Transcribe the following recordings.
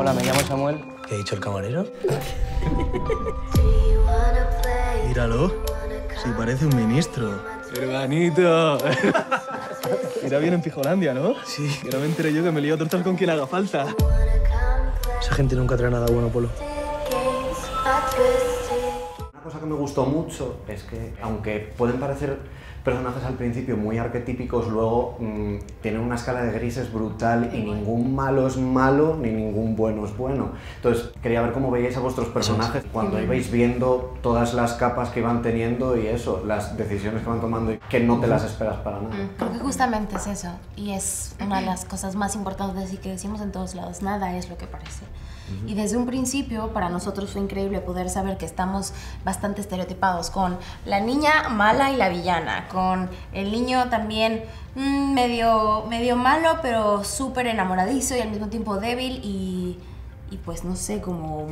Hola, me llamo Samuel. ¿Qué ha dicho el camarero? Míralo. Sí, parece un ministro. Hermanito. Irá bien en Pijolandia, ¿no? Sí. Que no me enteré yo que me lío a tortas con quien haga falta. Esa gente nunca trae nada bueno, Polo. Una cosa que me gustó mucho es que, aunque pueden parecer personajes al principio muy arquetípicos, luego tienen una escala de grises brutal y ningún malo es malo ni ningún bueno es bueno. Entonces, quería ver cómo veíais a vuestros personajes cuando ibais viendo todas las capas que iban teniendo y eso, las decisiones que van tomando y que no te las esperas para nada. Creo que justamente es eso, y es una de las cosas más importantes y que decimos en todos lados, nada es lo que parece. Y desde un principio para nosotros fue increíble poder saber que estamos bastante estereotipados con la niña mala y la villana, con el niño también medio malo pero súper enamoradizo y al mismo tiempo débil y pues no sé, como...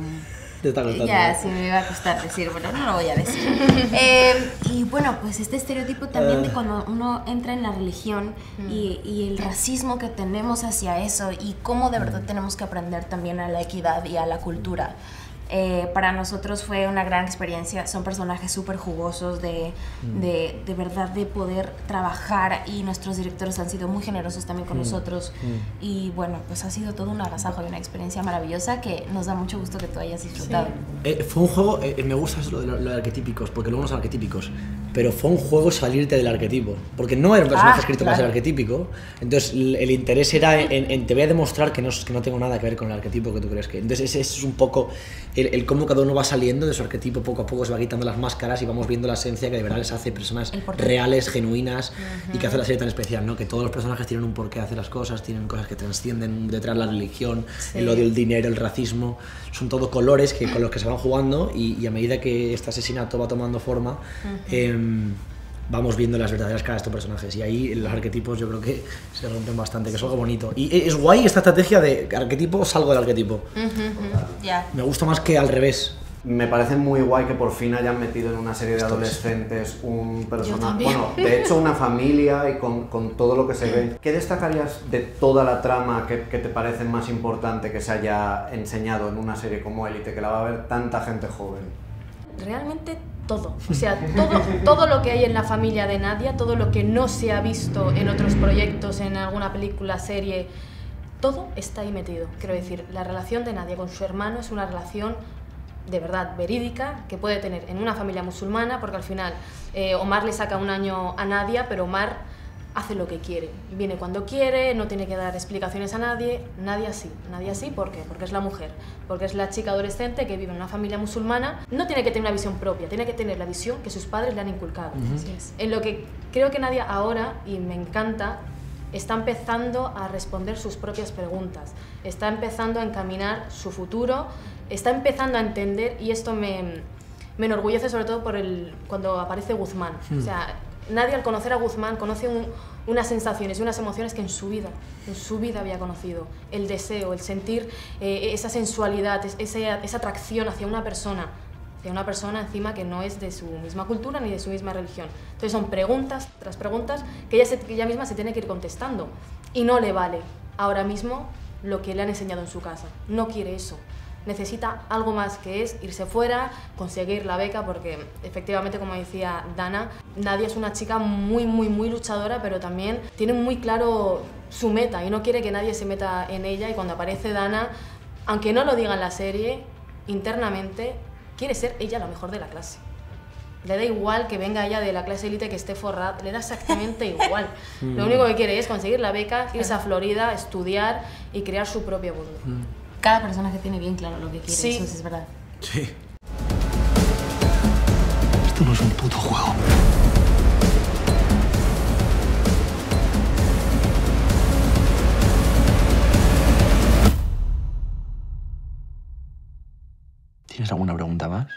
Te está costando. Ya, sí me va a costar decir, bueno, no lo voy a decir. Y bueno, pues este estereotipo también de cuando uno entra en la religión y el racismo que tenemos hacia eso y cómo de verdad tenemos que aprender también a la equidad y a la cultura. Para nosotros fue una gran experiencia, son personajes súper jugosos de verdad de poder trabajar y nuestros directores han sido muy generosos también con nosotros y bueno, pues ha sido todo un agasajo y una experiencia maravillosa que nos da mucho gusto que tú hayas disfrutado. Fue un juego, me gusta eso lo de arquetípicos, porque luego no son arquetípicos, pero fue un juego salirte del arquetipo, porque no era un personaje escrito para ser arquetípico, entonces el interés era en te voy a demostrar que no tengo nada que ver con el arquetipo que tú crees que... Entonces ese es un poco el cómo cada uno va saliendo de su arquetipo, poco a poco se va quitando las máscaras y vamos viendo la esencia que de verdad les hace personas reales, genuinas y que hace la serie tan especial, ¿no? Que todos los personajes tienen un porqué hacer las cosas, tienen cosas que trascienden detrás la religión, el odio, el dinero, el racismo, son todo colores con los que se van jugando y a medida que este asesinato va tomando forma vamos viendo las verdaderas caras de estos personajes y ahí los arquetipos yo creo que se rompen bastante, que es algo bonito y es guay esta estrategia de arquetipo, salgo del arquetipo. Me gusta más que al revés. Me parece muy guay que por fin hayan metido en una serie de adolescentes un personaje, bueno, de hecho una familia y con todo lo que se ve. ¿Qué destacarías de toda la trama que te parece más importante que se haya enseñado en una serie como Élite, que la va a ver tanta gente joven? Realmente todo, o sea, todo lo que hay en la familia de Nadia, todo lo que no se ha visto en otros proyectos, en alguna película, serie, todo está ahí metido. Quiero decir, la relación de Nadia con su hermano es una relación de verdad verídica que puede tener en una familia musulmana, porque al final Omar le saca un año a Nadia, pero Omar hace lo que quiere, viene cuando quiere, no tiene que dar explicaciones a nadie. Nadia sí, ¿por qué? Porque es la mujer, porque es la chica adolescente que vive en una familia musulmana, no tiene que tener una visión propia, tiene que tener la visión que sus padres le han inculcado. En lo que creo que Nadia ahora, y me encanta, está empezando a responder sus propias preguntas, está empezando a encaminar su futuro, está empezando a entender, y esto me enorgullece sobre todo cuando aparece Guzmán. O sea, Nadia al conocer a Guzmán conoce unas sensaciones y unas emociones que en su vida había conocido. El deseo, el sentir esa sensualidad, esa atracción hacia una persona encima que no es de su misma cultura ni de su misma religión. Entonces son preguntas tras preguntas que ella misma se tiene que ir contestando y no le vale ahora mismo lo que le han enseñado en su casa. No quiere eso. Necesita algo más, que es irse fuera, conseguir la beca, porque efectivamente, como decía Dana, Nadia es una chica muy luchadora, pero también tiene muy claro su meta y no quiere que nadie se meta en ella, y cuando aparece Dana, aunque no lo diga en la serie, internamente quiere ser ella la mejor de la clase. Le da igual que venga ella de la clase élite, que esté forrada, le da exactamente igual. Lo único que quiere es conseguir la beca, irse a Florida, estudiar y crear su propio mundo. Cada personaje tiene bien claro lo que quiere, eso sí es verdad. Sí. Esto no es un puto juego. ¿Tienes alguna pregunta más?